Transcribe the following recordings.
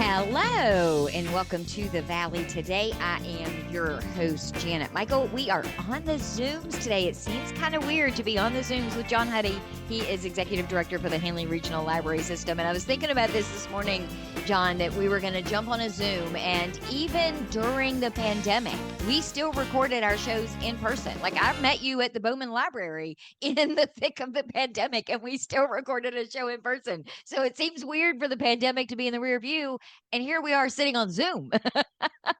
Hello, and welcome to the Valley today. I am your host, Janet Michael. We are on the Zooms today. It seems kind of weird to be on the Zooms with John Huddy. He is Executive Director for the Handley Regional Library System. And I was thinking about this morning, John, that we were going to jump on a Zoom. And even during the pandemic, we still recorded our shows in person. Like, I met you at the Bowman Library in the thick of the pandemic, and we still recorded a show in person. So it seems weird for the pandemic to be in the rear view. And here we are sitting on Zoom.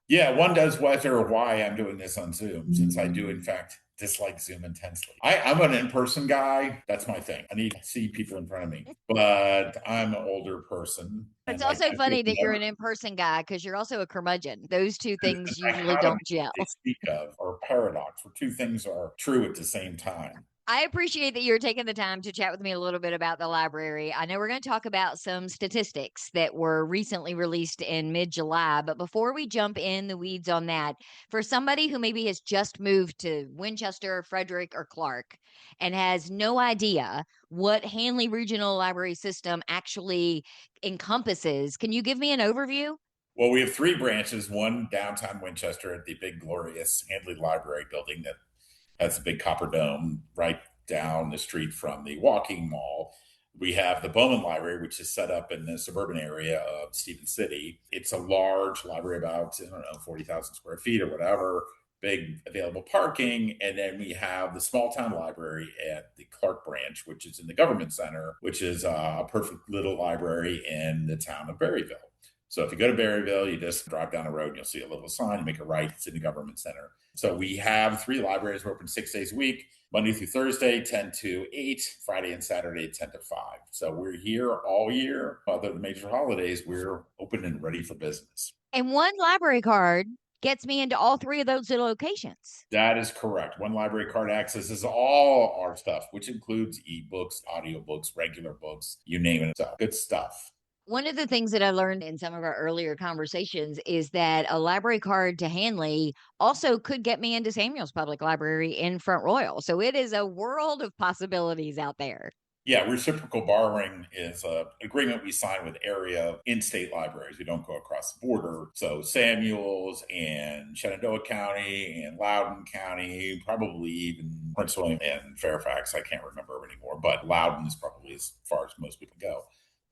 Yeah, one does wonder why I'm doing this on Zoom, since I do, in fact, dislike Zoom intensely. I'm an in-person guy. That's my thing. I need to see people in front of me. But I'm an older person. It's And also I funny could that you're never an in-person guy because you're also a curmudgeon. Those two do things the usually dichotomy don't gel. they speak of, or paradox, where two things are true at the same time. I appreciate that you're taking the time to chat with me a little bit about the library. I know we're going to talk about some statistics that were recently released in mid-July, but before we jump in the weeds on that, for somebody who maybe has just moved to Winchester, Frederick, or Clarke and has no idea what Handley Regional Library System actually encompasses, can you give me an overview? Well, we have three branches, one downtown Winchester at the big, glorious Handley Library building that has a big copper dome right down the street from the Walking Mall. We have the Bowman Library, which is set up in the suburban area of Stephen City. It's a large library, about, I don't know, 40,000 square feet or whatever, big available parking. And then we have the small town library at the Clarke branch, which is in the government center, which is a perfect little library in the town of Berryville. So if you go to Berryville, you just drive down the road and you'll see a little sign, you make a right, it's in the government center. So we have three libraries. We're open 6 days a week, Monday through Thursday, 10 to 8, Friday and Saturday, 10 to 5. So we're here all year. Other than major holidays, we're open and ready for business. And one library card gets me into all three of those locations. That is correct. One library card accesses all our stuff, which includes ebooks, audiobooks, regular books, you name it. So good stuff. One of the things that I learned in some of our earlier conversations is that a library card to Hanley also could get me into Samuel's Public Library in Front Royal. So it is a world of possibilities out there. Yeah, reciprocal borrowing is an agreement we sign with area in-state libraries. We don't go across the border. So Samuels and Shenandoah County and Loudoun County, probably even Prince William and Fairfax. I can't remember anymore, but Loudoun is probably as far as most people go.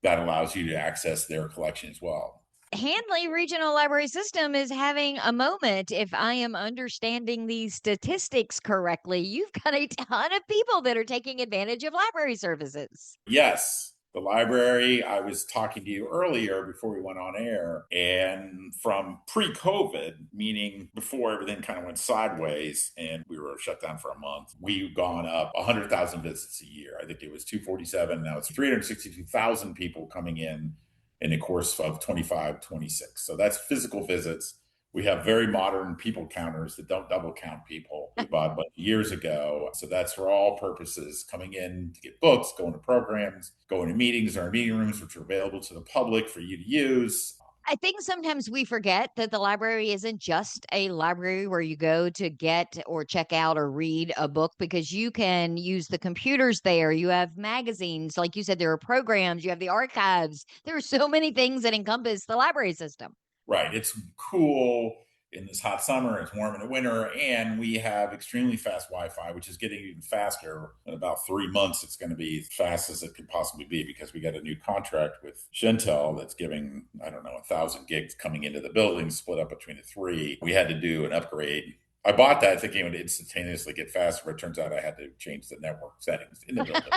That allows you to access their collection as well. Handley Regional Library System is having a moment. If I am understanding these statistics correctly, you've got a ton of people that are taking advantage of library services. Yes, the library, I was talking to you earlier before we went on air, and from pre-COVID, meaning before everything kind of went sideways and we were shut down for a month, we've gone up 100,000 visits a year. I think it was 247. Now it's 362,000 people coming in the course of 25, 26. So that's physical visits. We have very modern people counters that don't double count people we bought a bunch of years ago. So that's for all purposes, coming in to get books, going to programs, going to meetings or meeting rooms, which are available to the public for you to use. I think sometimes we forget that the library isn't just a library where you go to get or check out or read a book, because you can use the computers there. You have magazines. Like you said, there are programs, you have the archives. There are so many things that encompass the library system. Right. It's cool in this hot summer. It's warm in the winter. And we have extremely fast Wi Fi, which is getting even faster. In about 3 months, it's going to be as fast as it could possibly be because we got a new contract with Shentel that's giving, I don't know, 1,000 gigs coming into the building, split up between the three. We had to do an upgrade. I bought that thinking it would instantaneously get faster, but it turns out I had to change the network settings in the building.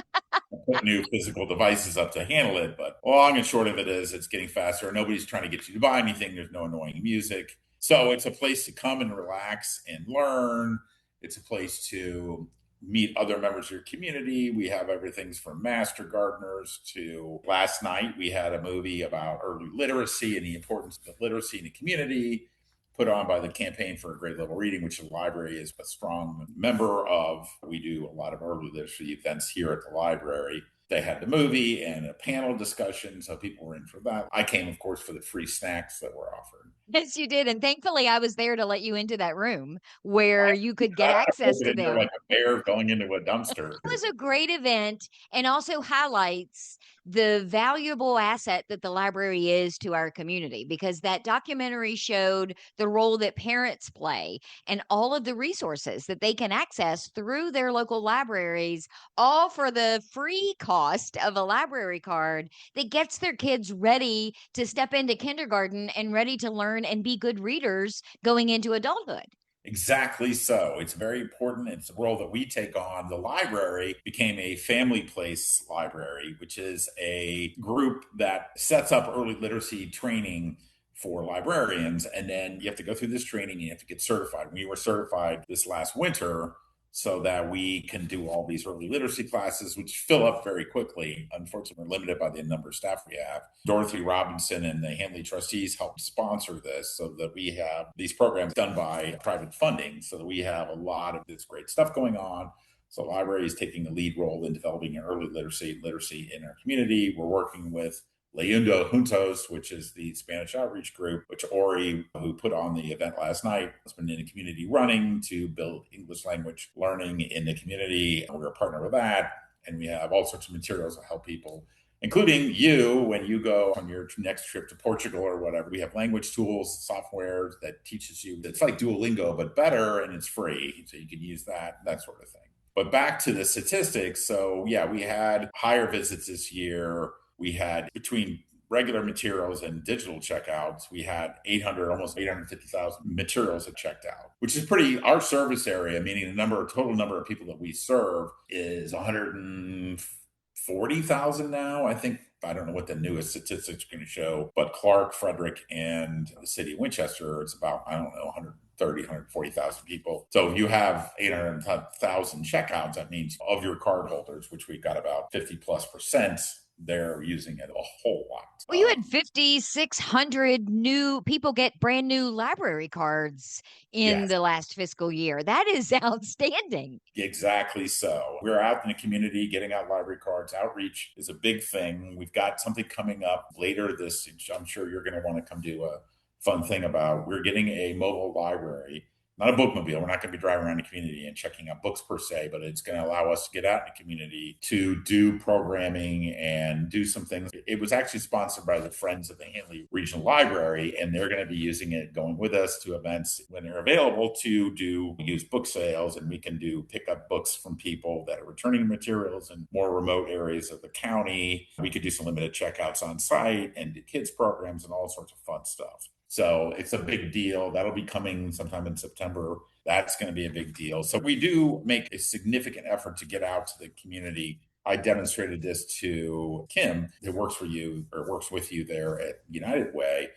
Put new physical devices up to handle it. But long and short of it is it's getting faster. Nobody's trying to get you to buy anything. There's no annoying music. So it's a place to come and relax and learn. It's a place to meet other members of your community. We have everything from master gardeners to last night we had a movie about early literacy and the importance of literacy in the community, put on by the Campaign for a Great Level Reading, which the library is a strong member of. We do a lot of early literacy events here at the library. They had the movie and a panel discussion, so people were in for that. I came, of course, for the free snacks that were offered. Yes, you did. And thankfully, I was there to let you into that room where you could get I access broke it to in there them. like a bear going into a dumpster. It was a great event and also highlights the valuable asset that the library is to our community because that documentary showed the role that parents play and all of the resources that they can access through their local libraries, all for the free cost of a library card that gets their kids ready to step into kindergarten and ready to learn and be good readers going into adulthood. Exactly so. It's very important. It's a role that we take on. The library became a family place library, which is a group that sets up early literacy training for librarians. And then you have to go through this training and you have to get certified. We were certified this last winter so that we can do all these early literacy classes, which fill up very quickly. Unfortunately, we're limited by the number of staff we have. Dorothy Robinson and the Handley trustees helped sponsor this so that we have these programs done by private funding, so that we have a lot of this great stuff going on. So the library is taking a lead role in developing early literacy in our community. We're working with Leyendo Juntos, which is the Spanish outreach group, which Ori, who put on the event last night, has been in the community running to build English language learning in the community. We're a partner with that. And we have all sorts of materials to help people, including you when you go on your next trip to Portugal or whatever. We have language tools, software that teaches you. It's like Duolingo, but better, and it's free. So you can use that sort of thing. But back to the statistics. So, yeah, we had higher visits this year. We had between regular materials and digital checkouts, we had 800, almost 850,000 materials that checked out, which is pretty, our service area, meaning the total number of people that we serve is 140,000 now. I think, I don't know what the newest statistics are going to show, but Clarke, Frederick, and the city of Winchester, it's about, I don't know, 140,000 people. So if you have 800,000 checkouts, that means of your card holders, which we've got about 50+%, they're using it a whole lot. Well, you had 5,600 new people get brand new library cards in Yes, the last fiscal year. That is outstanding. exactly so. We're out in the community getting out library cards. Outreach is a big thing. We've got something coming up later this, I'm sure you're going to want to come do a fun thing about. We're getting a mobile library, not a bookmobile. We're not going to be driving around the community and checking out books per se, but it's going to allow us to get out in the community to do programming and do some things. It was actually sponsored by the Friends of the Handley Regional Library, and they're going to be using it, going with us to events when they're available to do use book sales, and we can do pick up books from people that are returning materials in more remote areas of the county. We could do some limited checkouts on site and do kids programs and all sorts of fun stuff. So it's a big deal. That'll be coming sometime in September. That's going to be a big deal. So we do make a significant effort to get out to the community. I demonstrated this to Kim, who works for you or works with you there at United Way.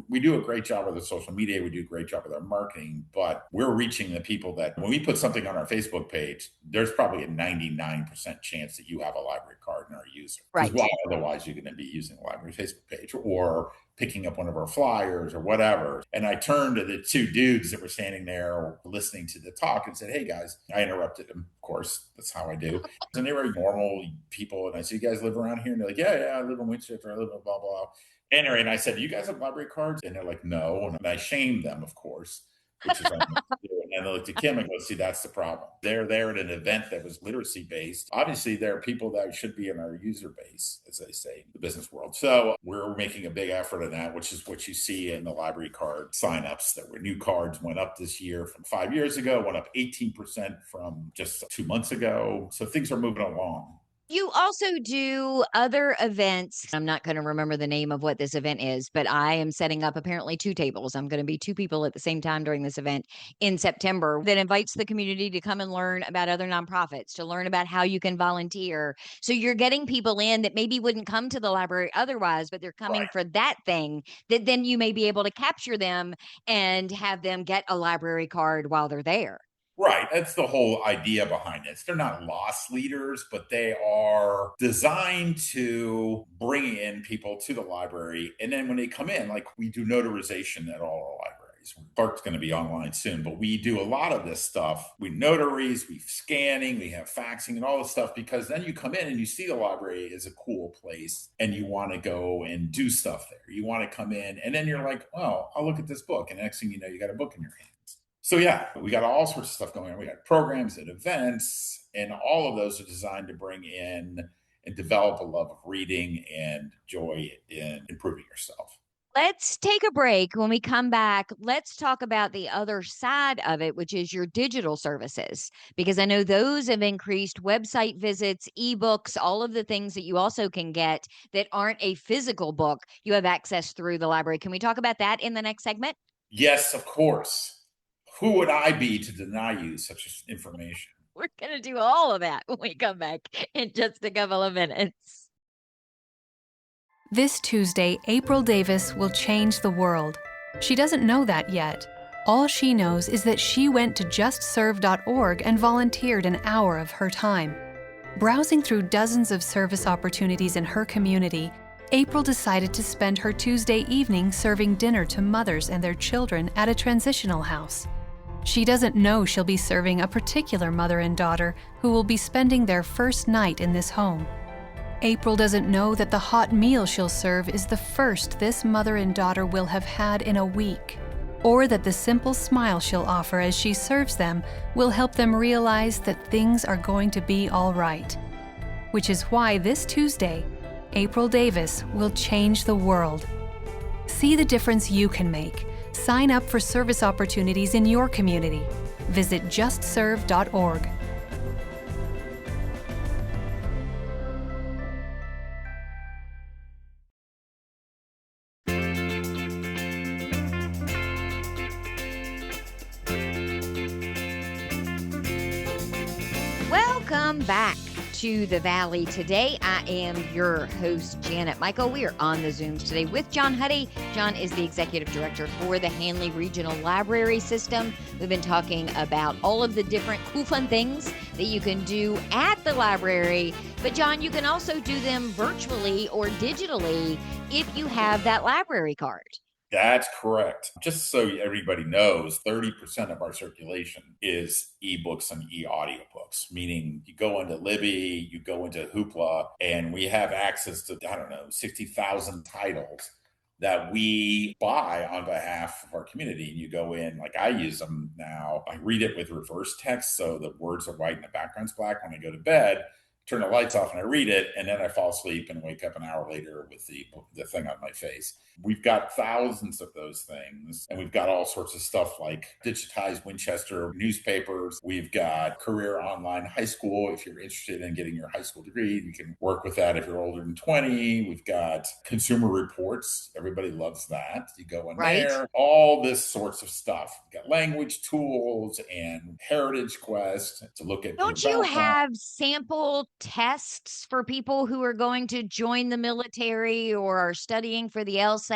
We do a great job with the social media. We do a great job with our marketing, but we're reaching the people that when we put something on our Facebook page, there's probably a 99% chance that you have a library card and are a user. Because Right. why otherwise you're going to be using the library Facebook page or picking up one of our flyers or whatever. And I turned to the two dudes that were standing there listening to the talk and said, "Hey guys," I interrupted them. Of course, that's how I do. And they were normal people. And I said, "You guys live around here?" And they're like, "Yeah, I live in Winchester. I live in blah, blah." Anyway, and I said, "You guys have library cards?" And they're like, "No." And I shamed them, of course, which is what I'm gonna do. And I looked at Kim and go, "See, that's the problem. They're there at an event that was literacy based. Obviously, there are people that should be in our user base, as they say in the business world." So we're making a big effort in that, which is what you see in the library card signups. That were new cards went up this year from 5 years ago, went up 18% from just 2 months ago. So things are moving along. You also do other events. I'm not going to remember the name of what this event is, but I am setting up apparently two tables. I'm going to be two people at the same time during this event in September that invites the community to come and learn about other nonprofits, to learn about how you can volunteer. So you're getting people in that maybe wouldn't come to the library otherwise, but they're coming Right. for that thing that then you may be able to capture them and have them get a library card while they're there. Right. That's the whole idea behind this. They're not loss leaders, but they are designed to bring in people to the library. And then when they come in, like we do notarization at all our libraries. libraries. Clarke's going to be online soon, but we do a lot of this stuff. We notaries, we scanning, we have faxing and all this stuff, because then you come in and you see the library is a cool place and you want to go and do stuff there. You want to come in and then you're like, well, I'll look at this book. And next thing you know, you got a book in your hands. So yeah, we got all sorts of stuff going on. We got programs and events, and all of those are designed to bring in and develop a love of reading and joy in improving yourself. Let's take a break. When we come back, let's talk about the other side of it, which is your digital services, because I know those have increased website visits, ebooks, all of the things that you also can get that aren't a physical book. You have access through the library. Can we talk about that in the next segment? Yes, of course. Who would I be to deny you such information? We're going to do all of that when we come back in just a couple of minutes. This Tuesday, April Davis will change the world. She doesn't know that yet. All she knows is that she went to justserve.org and volunteered an hour of her time. Browsing through dozens of service opportunities in her community, April decided to spend her Tuesday evening serving dinner to mothers and their children at a transitional house. She doesn't know she'll be serving a particular mother and daughter who will be spending their first night in this home. April doesn't know that the hot meal she'll serve is the first this mother and daughter will have had in a week, or that the simple smile she'll offer as she serves them will help them realize that things are going to be all right. Which is why this Tuesday, April Davis will change the world. See the difference you can make. Sign up for service opportunities in your community. Visit justserve.org. Welcome back to the Valley. Today, I am your host, Janet Michael. We are on the Zooms today with John Huddy. John is the executive director for the Handley Regional Library system. We've been talking about all of the different cool, fun things that you can do at the library. But John, you can also do them virtually or digitally if you have that library card. That's correct. Just so everybody knows, 30% of our circulation is ebooks and e-audiobooks, meaning you go into Libby, you go into Hoopla, and we have access to, 60,000 titles that we buy on behalf of our community. And you go in, like I use them now. I read it with reverse text, so the words are white and the background's black. When I go to bed, turn the lights off and I read it, and then I fall asleep and wake up an hour later with the thing on my face. We've got thousands of those things, and we've got all sorts of stuff like digitized Winchester newspapers. We've got Career Online High School. If you're interested in getting your high school degree, you can work with that if you're older than 20. We've got Consumer Reports. Everybody loves that. You go in there, all this sorts of stuff. We've got language tools and Heritage Quest to look at. Don't you have sample tests for people who are going to join the military or are studying for the LSATs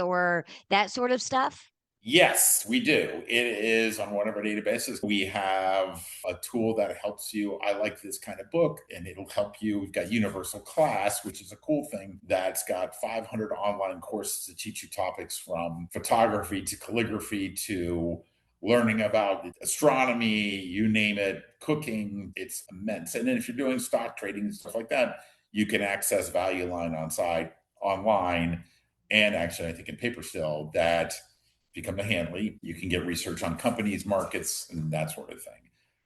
or that sort of stuff? Yes, we do. It is on one of our databases. We have a tool that helps you. I like this kind of book, and it'll help you. We've got Universal Class, which is a cool thing that's got 500 online courses that teach you topics from photography to calligraphy to learning about astronomy, you name it, cooking. It's immense. And then if you're doing stock trading and stuff like that, you can access Value Line on site online, and actually I think in paper still, that become a Handley. You can get research on companies, markets, and that sort of thing.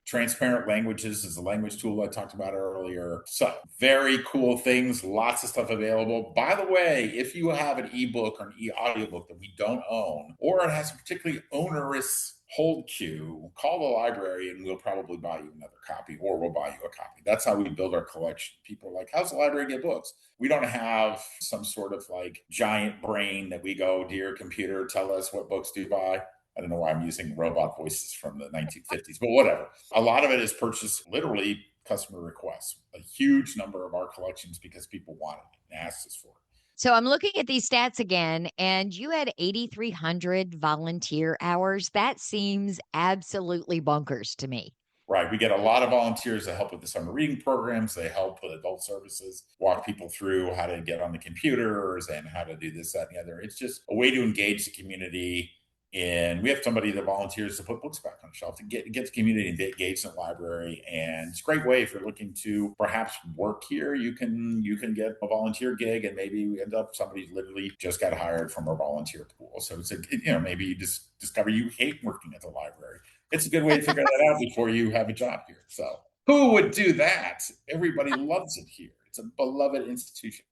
Transparent Languages is a language tool I talked about earlier. So very cool things, lots of stuff available. By the way, if you have an ebook or an e-audiobook that we don't own, or it has a particularly onerous hold queue, call the library and we'll probably buy you another copy, or we'll buy you a copy. That's how we build our collection. People are like, how's the library get books? We don't have some sort of like giant brain that we go, dear computer, tell us what books to buy. I don't know why I'm using robot voices from the 1950s, but whatever. A lot of it is purchased literally customer requests. A huge number of our collections because people want it and asked us for it. So I'm looking at these stats again, and you had 8,300 volunteer hours. That seems absolutely bonkers to me. Right. We get a lot of volunteers that help with the summer reading programs. They help with adult services, walk people through how to get on the computers and how to do this, that, and the other. It's just a way to engage the community And we have somebody that volunteers to put books back on the shelf to get the community engaged in the library. And it's a great way if you're looking to perhaps work here. You can get a volunteer gig, and maybe we end up somebody literally just got hired from our volunteer pool. So it's maybe you just discover you hate working at the library. It's a good way to figure that out before you have a job here. So who would do that? Everybody loves it here. It's a beloved institution.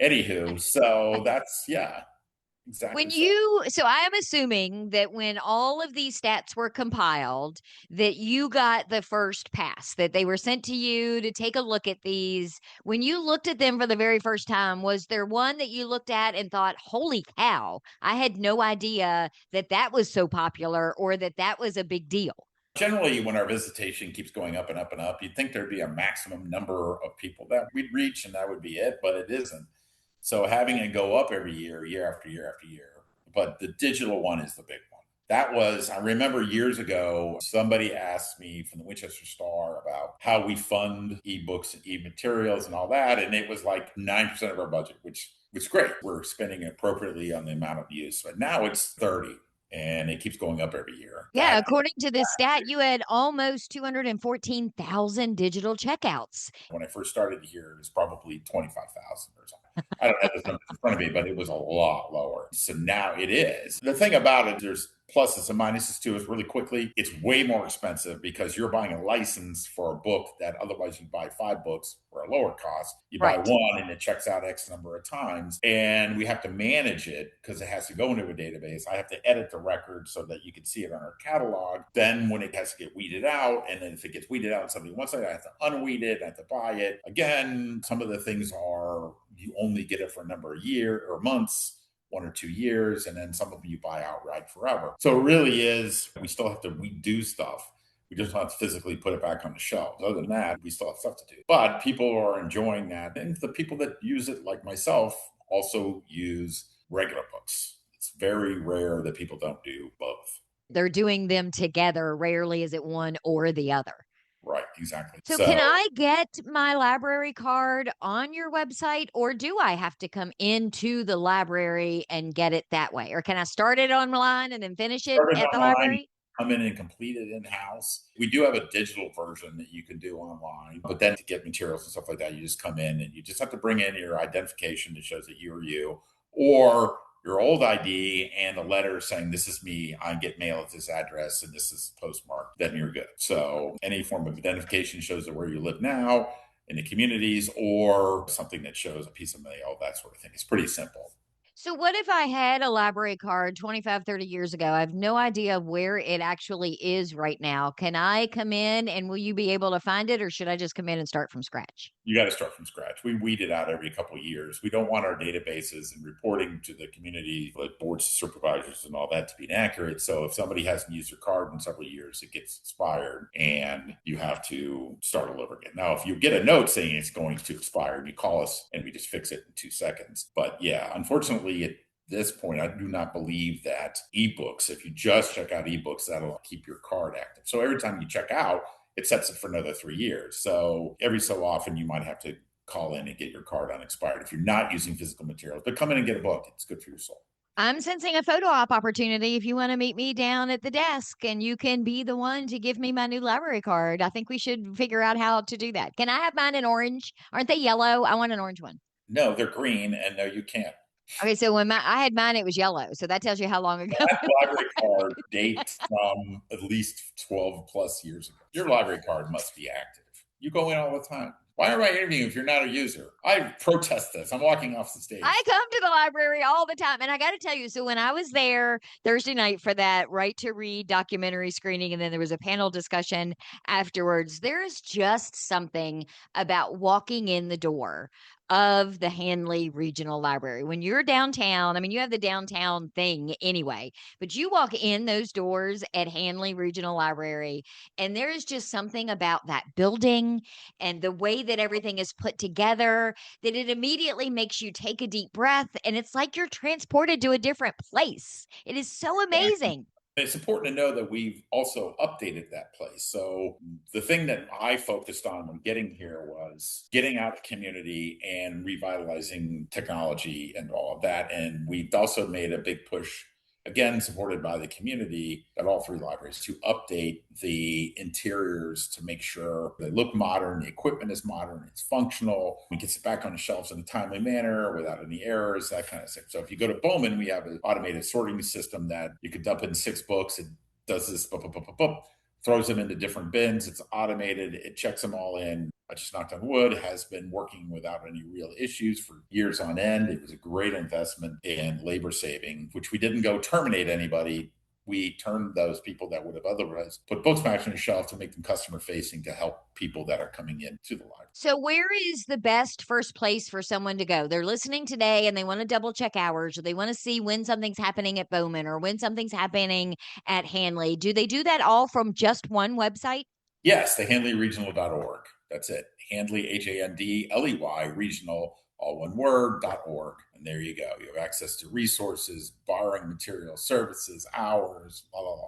Anywho, so that's exactly. So I am assuming that when all of these stats were compiled, that you got the first pass, that they were sent to you to take a look at these. When you looked at them for the very first time, was there one that you looked at and thought, holy cow, I had no idea that that was so popular or that that was a big deal? Generally, when our visitation keeps going up and up and up, you'd think there'd be a maximum number of people that we'd reach and that would be it, but it isn't. So having it go up every year, year after year after year, but the digital one is the big one. I remember years ago, somebody asked me from the Winchester Star about how we fund ebooks and e-materials and all that. And it was like 9% of our budget, which was great. We're spending appropriately on the amount of use, but now it's 30 and it keeps going up every year. Yeah, according to this stat, you had almost 214,000 digital checkouts. When I first started here, it was probably 25,000 or something. I don't have this number in front of me, but it was a lot lower. So now it is. The thing about it, there's pluses and minuses to it really quickly. It's way more expensive because you're buying a license for a book that otherwise you buy 5 books for a lower cost. You buy one and it checks out X number of times. And we have to manage it because it has to go into a database. I have to edit the record so that you can see it on our catalog. Then when it has to get weeded out, and then if it gets weeded out and somebody wants it, I have to unweed it, I have to buy it. Again, some of the things are you only get it for a number of years or months, 1 or 2 years, and then some of them you buy outright forever. So it really is, we still have to redo stuff. We just don't have to physically put it back on the shelf. Other than that, we still have stuff to do. But people are enjoying that. And the people that use it, like myself, also use regular books. It's very rare that people don't do both. They're doing them together. Rarely is it one or the other. Right, exactly. So can I get my library card on your website, or do I have to come into the library and get it that way? Or can I start it online and then finish it at the library? Come in and complete it in-house. We do have a digital version that you can do online, but then to get materials and stuff like that, you just come in and you just have to bring in your identification that shows that you are you, or your old ID and a letter saying, this is me, I get mail at this address and this is postmarked, then you're good. So any form of identification shows that where you live now in the communities, or something that shows a piece of mail, that sort of thing. It's pretty simple. So what if I had a library card 25, 30 years ago? I have no idea where it actually is right now. Can I come in and will you be able to find it, or should I just come in and start from scratch? You got to start from scratch. We weed it out every couple of years. We don't want our databases and reporting to the community, like boards of supervisors and all that, to be inaccurate. So if somebody hasn't used your card in several years, it gets expired and you have to start all over again. Now, if you get a note saying it's going to expire, you call us and we just fix it in 2 seconds. But yeah, unfortunately, at this point, I do not believe that ebooks, if you just check out ebooks, that'll keep your card active. So every time you check out, it sets it for another 3 years. So every so often, you might have to call in and get your card unexpired if you're not using physical materials. But come in and get a book. It's good for your soul. I'm sensing a photo op opportunity if you want to meet me down at the desk and you can be the one to give me my new library card. I think we should figure out how to do that. Can I have mine in orange? Aren't they yellow? I want an orange one. No, they're green, and no, you can't. Okay, so when I had mine, it was yellow. So that tells you how long ago. That library card dates from at least 12 plus years ago. Your library card must be active. You go in all the time. Why am I interviewing if you're not a user? I protest this. I'm walking off the stage. I come to the library all the time. And I got to tell you, so when I was there Thursday night for that Right to Read documentary screening, and then there was a panel discussion afterwards, there is just something about walking in the door of the Handley Regional Library. When you're downtown, I mean, you have the downtown thing anyway, but you walk in those doors at Handley Regional Library, and there is just something about that building and the way that everything is put together that it immediately makes you take a deep breath, and it's like you're transported to a different place. It is so amazing. It's important to know that we've also updated that place. So the thing that I focused on when getting here was getting out the community and revitalizing technology and all of that. And we've also made a big push again, supported by the community at all three libraries, to update the interiors to make sure they look modern, the equipment is modern, it's functional, we get it back on the shelves in a timely manner without any errors, that kind of thing. So if you go to Bowman, we have an automated sorting system that you could dump in 6 books. It does this, throws them into different bins. It's automated. It checks them all in. I just knocked on wood, has been working without any real issues for years on end. It was a great investment in labor saving, which we didn't go terminate anybody. We turned those people that would have otherwise put books back on the shelf to make them customer facing to help people that are coming in to the library. So where is the best first place for someone to go? They're listening today and they want to double check hours, or they want to see when something's happening at Bowman or when something's happening at Handley. Do they do that all from just one website? Yes, the handleyregional.org. That's it. Handley, Handley, regional, all one word, .org. And there you go. You have access to resources, borrowing material, services, hours, blah, blah, blah.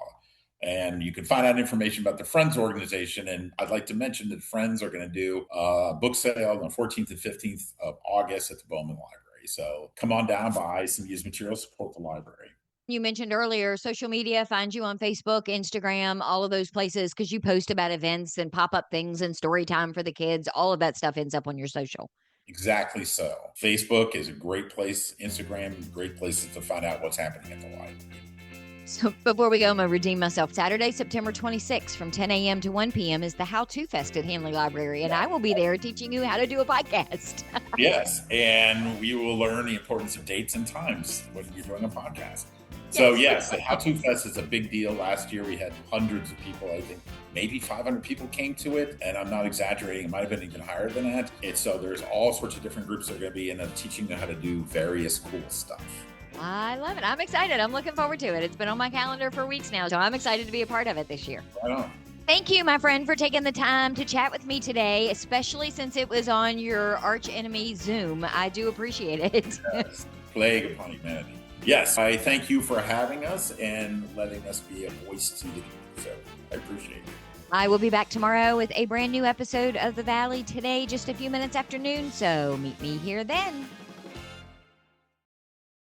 And you can find out information about the Friends organization. And I'd like to mention that Friends are going to do a book sale on the 14th and 15th of August at the Bowman Library. So come on down, buy some used material, support the library. You mentioned earlier social media, find you on Facebook, Instagram, all of those places, because you post about events and pop-up things and story time for the kids. All of that stuff ends up on your social. Exactly so. Facebook is a great place. Instagram, great places to find out what's happening at the library. So before we go, I'm going to redeem myself. Saturday, September 26th from 10 a.m. to 1 p.m. is the How To Fest at Handley Library, and I will be there teaching you how to do a podcast. Yes, and we will learn the importance of dates and times when you're doing a podcast. So yes, the How To Fest is a big deal. Last year we had hundreds of people. I think maybe 500 people came to it, and I'm not exaggerating. It might have been even higher than that. So there's all sorts of different groups that are going to be in teaching them how to do various cool stuff. I love it. I'm excited. I'm looking forward to it. It's been on my calendar for weeks now, so I'm excited to be a part of it this year. Right on. Thank you, my friend, for taking the time to chat with me today, especially since it was on your arch enemy Zoom. I do appreciate it. Yes, plague upon humanity. Yes, I thank you for having us and letting us be a voice to the community. So I appreciate it. I will be back tomorrow with a brand new episode of The Valley Today, just a few minutes after noon. So meet me here then.